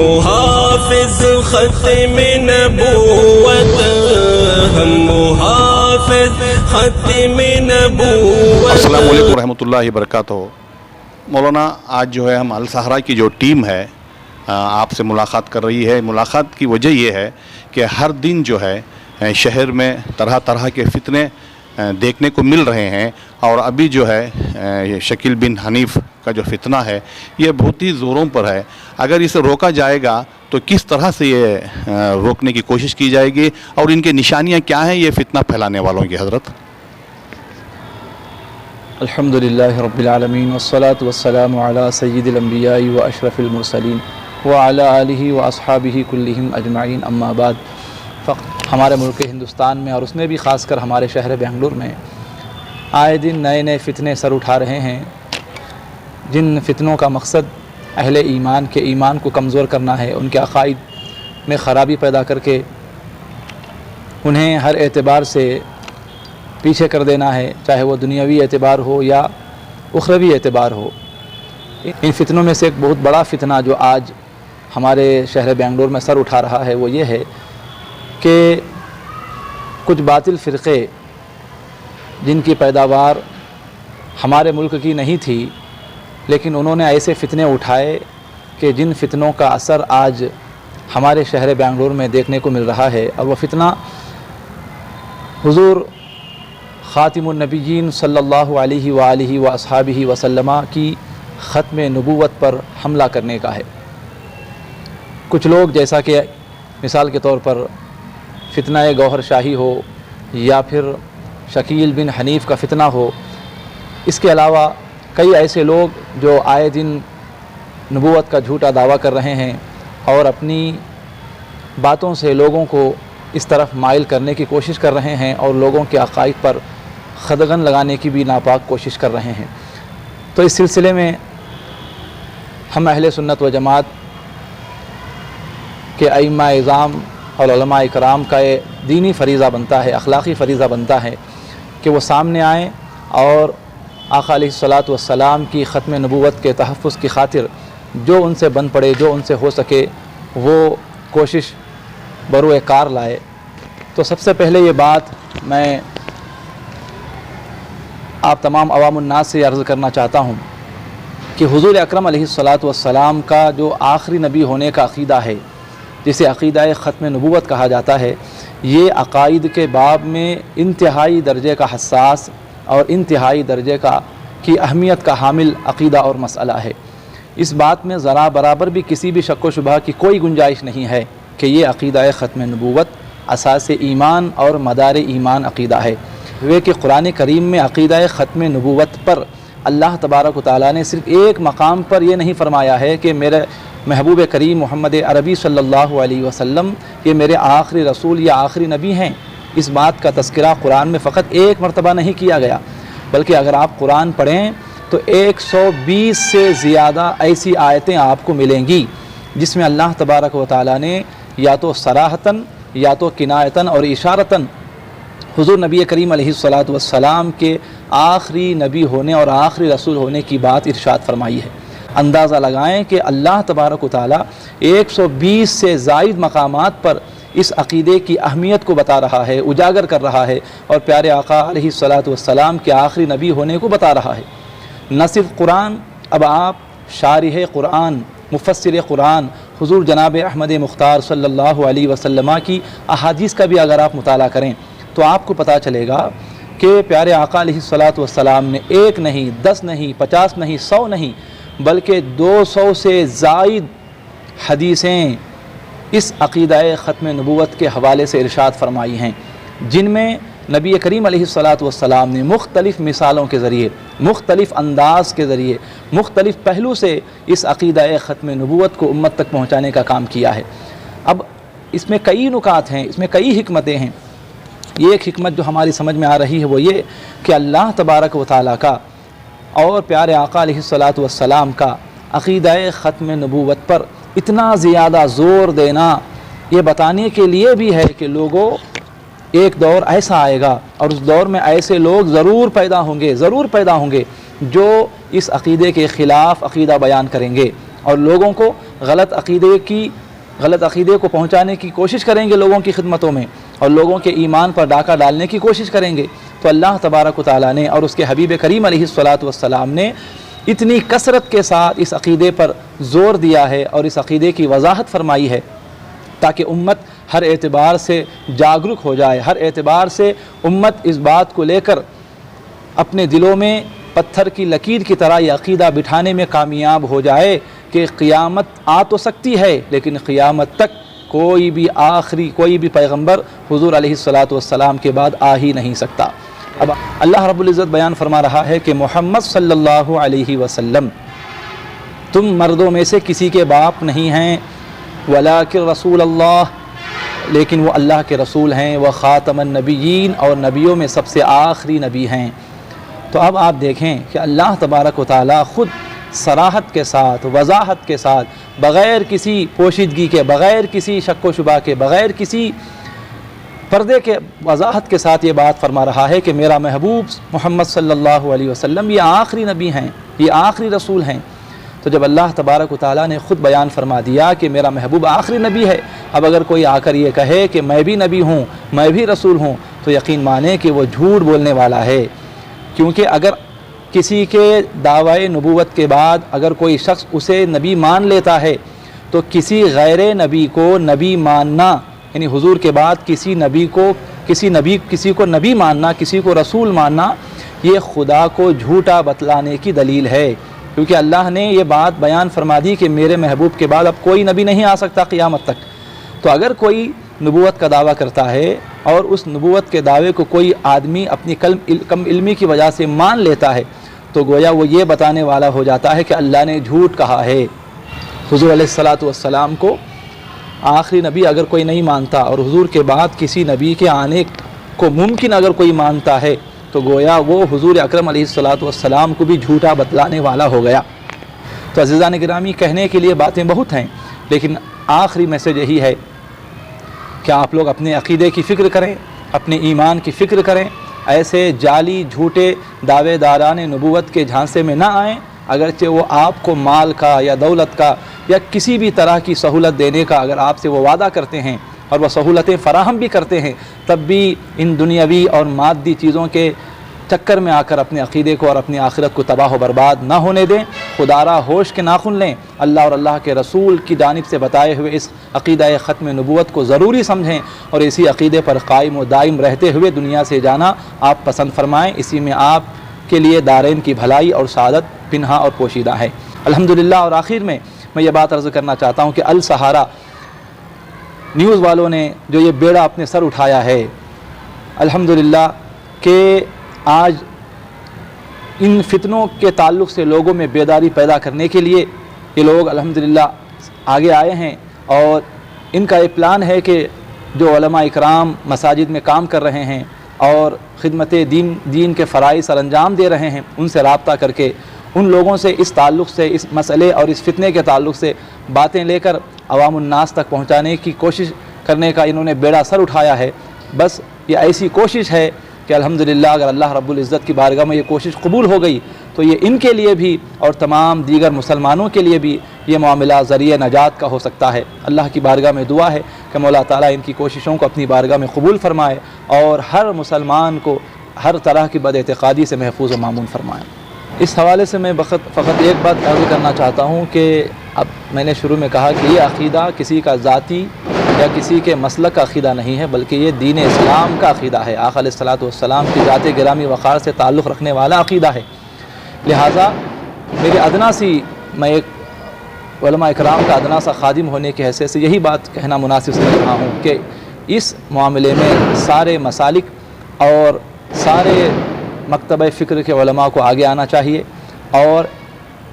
محافظ ختم نبوت، ہم محافظ ختم نبوت۔ السلام علیکم ورحمۃ اللہ وبرکاتہ۔ مولانا آج جو ہے ہم الصحراء کی جو ٹیم ہے آپ سے ملاقات کر رہی ہے۔ ملاقات کی وجہ یہ ہے کہ ہر دن جو ہے شہر میں طرح طرح کے فتنے دیکھنے کو مل رہے ہیں، اور ابھی جو ہے شکیل بن حنیف کا جو فتنہ ہے یہ بہت ہی زوروں پر ہے۔ اگر اسے روکا جائے گا تو کس طرح سے یہ روکنے کی کوشش کی جائے گی، اور ان کے نشانیاں کیا ہیں یہ فتنہ پھیلانے والوں کی؟ حضرت الحمدللہ رب العالمین والصلاة والسلام علی سید الانبیاء و اشرف المرسلین وعلی آلہ و اصحابہ کلہم اجمعین، اما بعد۔ ہمارے ملک ہندوستان میں، اور اس میں بھی خاص کر ہمارے شہر بنگلور میں آئے دن نئے نئے فتنے سر اٹھا رہے ہیں، جن فتنوں کا مقصد اہل ایمان کے ایمان کو کمزور کرنا ہے، ان کے عقائد میں خرابی پیدا کر کے انہیں ہر اعتبار سے پیچھے کر دینا ہے، چاہے وہ دنیاوی اعتبار ہو یا اخروی اعتبار ہو۔ ان فتنوں میں سے ایک بہت بڑا فتنہ جو آج ہمارے شہر بنگلور میں سر اٹھا رہا ہے وہ یہ ہے کہ کچھ باطل فرقے جن کی پیداوار ہمارے ملک کی نہیں تھی، لیکن انہوں نے ایسے فتنے اٹھائے کہ جن فتنوں کا اثر آج ہمارے شہر بنگلور میں دیکھنے کو مل رہا ہے۔ اور وہ فتنہ حضور خاتم النبیین صلی اللہ علیہ وآلہ واصحابہ وسلم کی ختم نبوت پر حملہ کرنے کا ہے۔ کچھ لوگ، جیسا کہ مثال کے طور پر فتنہ گوہر شاہی ہو یا پھر شکیل بن حنیف کا فتنہ ہو، اس کے علاوہ کئی ایسے لوگ جو آئے دن نبوت کا جھوٹا دعویٰ کر رہے ہیں اور اپنی باتوں سے لوگوں کو اس طرف مائل کرنے کی کوشش کر رہے ہیں، اور لوگوں کے عقائد پر خدغن لگانے کی بھی ناپاک کوشش کر رہے ہیں۔ تو اس سلسلے میں ہم اہل سنت و جماعت کے ائمہ اعظام اور علماء کرام کا یہ دینی فریضہ بنتا ہے، اخلاقی فریضہ بنتا ہے کہ وہ سامنے آئیں اور آقا علیہ الصلاۃ والسلام کی ختم نبوت کے تحفظ کی خاطر جو ان سے بن پڑے، جو ان سے ہو سکے، وہ کوشش بروئے کار لائے۔ تو سب سے پہلے یہ بات میں آپ تمام عوام الناس سے عرض کرنا چاہتا ہوں کہ حضور اکرم علیہ الصلاۃ والسلام کا جو آخری نبی ہونے کا عقیدہ ہے، جسے عقیدہ ختم نبوت کہا جاتا ہے، یہ عقائد کے باب میں انتہائی درجے کا حساس اور انتہائی درجے کی اہمیت کا حامل عقیدہ اور مسئلہ ہے۔ اس بات میں ذرا برابر بھی کسی بھی شک و شبہ کی کوئی گنجائش نہیں ہے کہ یہ عقیدہ ختم نبوت اساس ایمان اور مدار ایمان عقیدہ ہے۔ وہ کہ قرآن کریم میں عقیدہ ختم نبوت پر اللہ تبارک و تعالیٰ نے صرف ایک مقام پر یہ نہیں فرمایا ہے کہ میرے محبوب کریم محمد عربی صلی اللہ علیہ وسلم یہ میرے آخری رسول یا آخری نبی ہیں۔ اس بات کا تذکرہ قرآن میں فقط ایک مرتبہ نہیں کیا گیا، بلکہ اگر آپ قرآن پڑھیں تو 120 سے زیادہ ایسی آیتیں آپ کو ملیں گی جس میں اللہ تبارک و تعالیٰ نے یا تو صراحتاً یا تو کنایتاً اور اشارتاً حضور نبی کریم علیہ الصلاۃ والسلام کے آخری نبی ہونے اور آخری رسول ہونے کی بات ارشاد فرمائی ہے۔ اندازہ لگائیں کہ اللہ تبارک و تعالیٰ 120 سے زائد مقامات پر اس عقیدے کی اہمیت کو بتا رہا ہے، اجاگر کر رہا ہے، اور پیارے آقا علیہ الصلاۃ والسلام کے آخری نبی ہونے کو بتا رہا ہے۔ نہ صرف قرآن، اب آپ شارح قرآن، مفسر قرآن حضور جناب احمد مختار صلی اللہ علیہ وسلم کی احادیث کا بھی اگر آپ مطالعہ کریں تو آپ کو پتہ چلے گا کہ پیارے آقا علیہ الصلاۃ والسلام نے 1 نہیں، 10 نہیں، 50 نہیں، 100 نہیں، بلکہ 200 سے زائد حدیثیں اس عقیدہ ختم نبوت کے حوالے سے ارشاد فرمائی ہیں، جن میں نبی کریم علیہ الصلاۃ والسلام نے مختلف مثالوں کے ذریعے، مختلف انداز کے ذریعے، مختلف پہلو سے اس عقیدہ ختم نبوت کو امت تک پہنچانے کا کام کیا ہے۔ اب اس میں کئی نکات ہیں، اس میں کئی حکمتیں ہیں۔ یہ ایک حکمت جو ہماری سمجھ میں آ رہی ہے وہ یہ کہ اللہ تبارک و تعالیٰ کا اور پیارے آقا علیہ الصلاۃ والسلام کا عقیدہ ختم نبوت پر اتنا زیادہ زور دینا یہ بتانے کے لیے بھی ہے کہ لوگوں ایک دور ایسا آئے گا اور اس دور میں ایسے لوگ ضرور پیدا ہوں گے جو اس عقیدے کے خلاف عقیدہ بیان کریں گے، اور لوگوں کو غلط عقیدے کو پہنچانے کی کوشش کریں گے لوگوں کی خدمتوں میں، اور لوگوں کے ایمان پر ڈاکہ ڈالنے کی کوشش کریں گے، تو اللہ تبارک و تعالیٰ نے اور اس کے حبیب کریم علیہ الصلاۃ والسلام نے اتنی کثرت کے ساتھ اس عقیدے پر زور دیا ہے اور اس عقیدے کی وضاحت فرمائی ہے تاکہ امت ہر اعتبار سے جاگرک ہو جائے، ہر اعتبار سے امت اس بات کو لے کر اپنے دلوں میں پتھر کی لکیر کی طرح یہ عقیدہ بٹھانے میں کامیاب ہو جائے کہ قیامت آ تو سکتی ہے لیکن قیامت تک کوئی بھی پیغمبر حضور علیہ الصلاۃ والسلام کے بعد آ ہی نہیں سکتا۔ اب اللہ رب العزت بیان فرما رہا ہے کہ محمد صلی اللہ علیہ وسلم تم مردوں میں سے کسی کے باپ نہیں ہیں، ولیکن رسول اللہ، لیکن وہ اللہ کے رسول ہیں، وہ خاتم النبیین، اور نبیوں میں سب سے آخری نبی ہیں۔ تو اب آپ دیکھیں کہ اللہ تبارک و تعالیٰ خود صراحت کے ساتھ، وضاحت کے ساتھ، بغیر کسی پوشیدگی کے، بغیر کسی شک و شبہ کے، بغیر کسی پردے کے وضاحت کے ساتھ یہ بات فرما رہا ہے کہ میرا محبوب محمد صلی اللہ علیہ وسلم یہ آخری نبی ہیں، یہ آخری رسول ہیں۔ تو جب اللہ تبارک و تعالیٰ نے خود بیان فرما دیا کہ میرا محبوب آخری نبی ہے، اب اگر کوئی آ کر یہ کہے کہ میں بھی نبی ہوں، میں بھی رسول ہوں، تو یقین مانے کہ وہ جھوٹ بولنے والا ہے، کیونکہ اگر کسی کے دعوی نبوت کے بعد اگر کوئی شخص اسے نبی مان لیتا ہے تو کسی غیر نبی کو نبی ماننا، یعنی حضور کے بعد کسی کو نبی ماننا، کسی کو رسول ماننا، یہ خدا کو جھوٹا بتلانے کی دلیل ہے، کیونکہ اللہ نے یہ بات بیان فرما دی کہ میرے محبوب کے بعد اب کوئی نبی نہیں آ سکتا قیامت تک۔ تو اگر کوئی نبوت کا دعویٰ کرتا ہے اور اس نبوت کے دعوے کو کوئی آدمی اپنی کم علمی کی وجہ سے مان لیتا ہے تو گویا وہ یہ بتانے والا ہو جاتا ہے کہ اللہ نے جھوٹ کہا ہے۔ حضور علیہ الصلاۃ والسلام کو آخری نبی اگر کوئی نہیں مانتا اور حضور کے بعد کسی نبی کے آنے کو ممکن اگر کوئی مانتا ہے تو گویا وہ حضور اکرم علیہ الصلاۃ والسلام کو بھی جھوٹا بتلانے والا ہو گیا۔ تو عزیزان گرامی، کہنے کے لیے باتیں بہت ہیں، لیکن آخری میسج یہی ہے کہ آپ لوگ اپنے عقیدے کی فکر کریں، اپنے ایمان کی فکر کریں، ایسے جعلی جھوٹے دعوے داران نبوت کے جھانسے میں نہ آئیں، اگرچہ وہ آپ کو مال کا یا دولت کا یا کسی بھی طرح کی سہولت دینے کا اگر آپ سے وہ وعدہ کرتے ہیں اور وہ سہولتیں فراہم بھی کرتے ہیں، تب بھی ان دنیاوی اور مادی چیزوں کے چکر میں آ کر اپنے عقیدے کو اور اپنی آخرت کو تباہ و برباد نہ ہونے دیں۔ خدارہ ہوش کے ناخن لیں، اللہ اور اللہ کے رسول کی جانب سے بتائے ہوئے اس عقیدہ ختم نبوت کو ضروری سمجھیں اور اسی عقیدے پر قائم و دائم رہتے ہوئے دنیا سے جانا آپ پسند فرمائیں، اسی میں آپ کے لیے دارین کی بھلائی اور سعادت پنہا اور پوشیدہ ہے۔ الحمدللہ، اور آخر میں یہ بات عرض کرنا چاہتا ہوں کہ السہارا نیوز والوں نے جو یہ بیڑا اپنے سر اٹھایا ہے، الحمدللہ کہ آج ان فتنوں کے تعلق سے لوگوں میں بیداری پیدا کرنے کے لیے یہ لوگ الحمدللہ آگے آئے ہیں، اور ان کا یہ پلان ہے کہ جو علماء اکرام مساجد میں کام کر رہے ہیں اور خدمت دین کے فرائض سر انجام دے رہے ہیں، ان سے رابطہ کر کے ان لوگوں سے اس تعلق سے، اس مسئلے اور اس فتنے کے تعلق سے باتیں لے کر عوام الناس تک پہنچانے کی کوشش کرنے کا انہوں نے بیڑا سر اٹھایا ہے۔ بس یہ ایسی کوشش ہے کہ الحمدللہ اگر اللہ رب العزت کی بارگاہ میں یہ کوشش قبول ہو گئی تو یہ ان کے لیے بھی اور تمام دیگر مسلمانوں کے لیے بھی یہ معاملہ ذریعہ نجات کا ہو سکتا ہے۔ اللہ کی بارگاہ میں دعا ہے کہ مولا تعالیٰ ان کی کوششوں کو اپنی بارگاہ میں قبول فرمائے اور ہر مسلمان کو ہر طرح کی بد اعتقادی سے محفوظ و مامون فرمائے۔ اس حوالے سے میں فقط ایک بات عرض کرنا چاہتا ہوں کہ اب میں نے شروع میں کہا کہ یہ عقیدہ کسی کا ذاتی یا کسی کے مسلک کا عقیدہ نہیں ہے، بلکہ یہ دین اسلام کا عقیدہ ہے، آقا علیہ الصلاۃ والسلام کی ذات گرامی وقار سے تعلق رکھنے والا عقیدہ ہے۔ لہٰذا میرے ادنا سی، میں ایک علماء اکرام کا ادنا سا خادم ہونے کی حیثیت سے یہی بات کہنا مناسب سمجھ رہا ہوں کہ اس معاملے میں سارے مسالک اور سارے مکتبہ فکر کے علماء کو آگے آنا چاہیے اور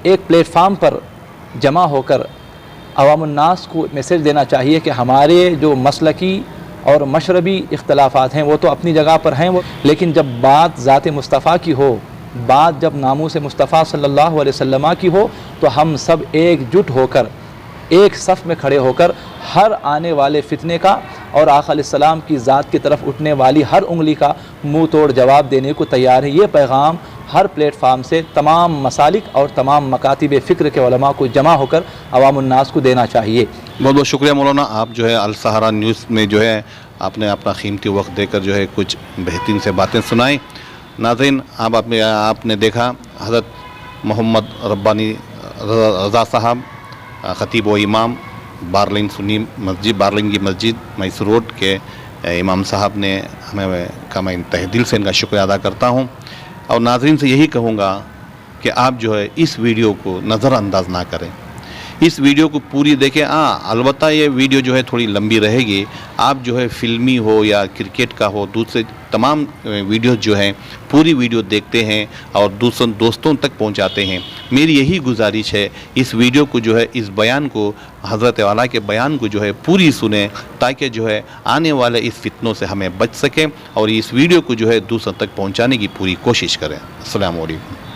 ایک پلیٹ فارم پر جمع ہو کر عوام الناس کو میسیج دینا چاہیے کہ ہمارے جو مسلکی اور مشربی اختلافات ہیں وہ تو اپنی جگہ پر ہیں، لیکن جب بات ذات مصطفیٰ کی ہو، بات جب ناموس مصطفیٰ صلی اللہ علیہ وسلم کی ہو، تو ہم سب ایک جٹ ہو کر ایک صف میں کھڑے ہو کر ہر آنے والے فتنے کا اور آقا علیہ السلام کی ذات کی طرف اٹھنے والی ہر انگلی کا منہ توڑ جواب دینے کو تیار ہے۔ یہ پیغام ہر پلیٹ فارم سے تمام مسالک اور تمام مکاتب فکر کے علماء کو جمع ہو کر عوام الناس کو دینا چاہیے۔ بہت بہت شکریہ مولانا، آپ جو ہے السہارا نیوز میں جو ہے آپ نے اپنا قیمتی وقت دے کر جو ہے کچھ بہترین سے باتیں سنائیں۔ ناظرین، آپ نے دیکھا حضرت محمد ربانی رضا صاحب، خطیب و امام بارلنگ سنی مسجد، بارلنگی مسجد میسر روڈ کے امام صاحب نے ہمیں کا میں تہ دل سے ان کا شکریہ ادا کرتا ہوں، اور ناظرین سے یہی کہوں گا کہ آپ جو ہے اس ویڈیو کو نظر انداز نہ کریں، اس ویڈیو کو پوری دیکھیں۔ البتہ یہ ویڈیو جو ہے تھوڑی لمبی رہے گی، آپ جو ہے فلمی ہو یا کرکٹ کا ہو، دوسرے تمام ویڈیوز جو ہیں پوری ویڈیو دیکھتے ہیں اور دوستوں تک پہنچاتے ہیں۔ میری یہی گزارش ہے، اس ویڈیو کو جو ہے، اس بیان کو، حضرت والا کے بیان کو جو ہے پوری سنیں، تاکہ جو ہے آنے والے اس فتنوں سے ہمیں بچ سکیں، اور اس ویڈیو کو جو ہے دوسروں تک پہنچانے کی پوری کوشش کریں۔ السلام علیکم۔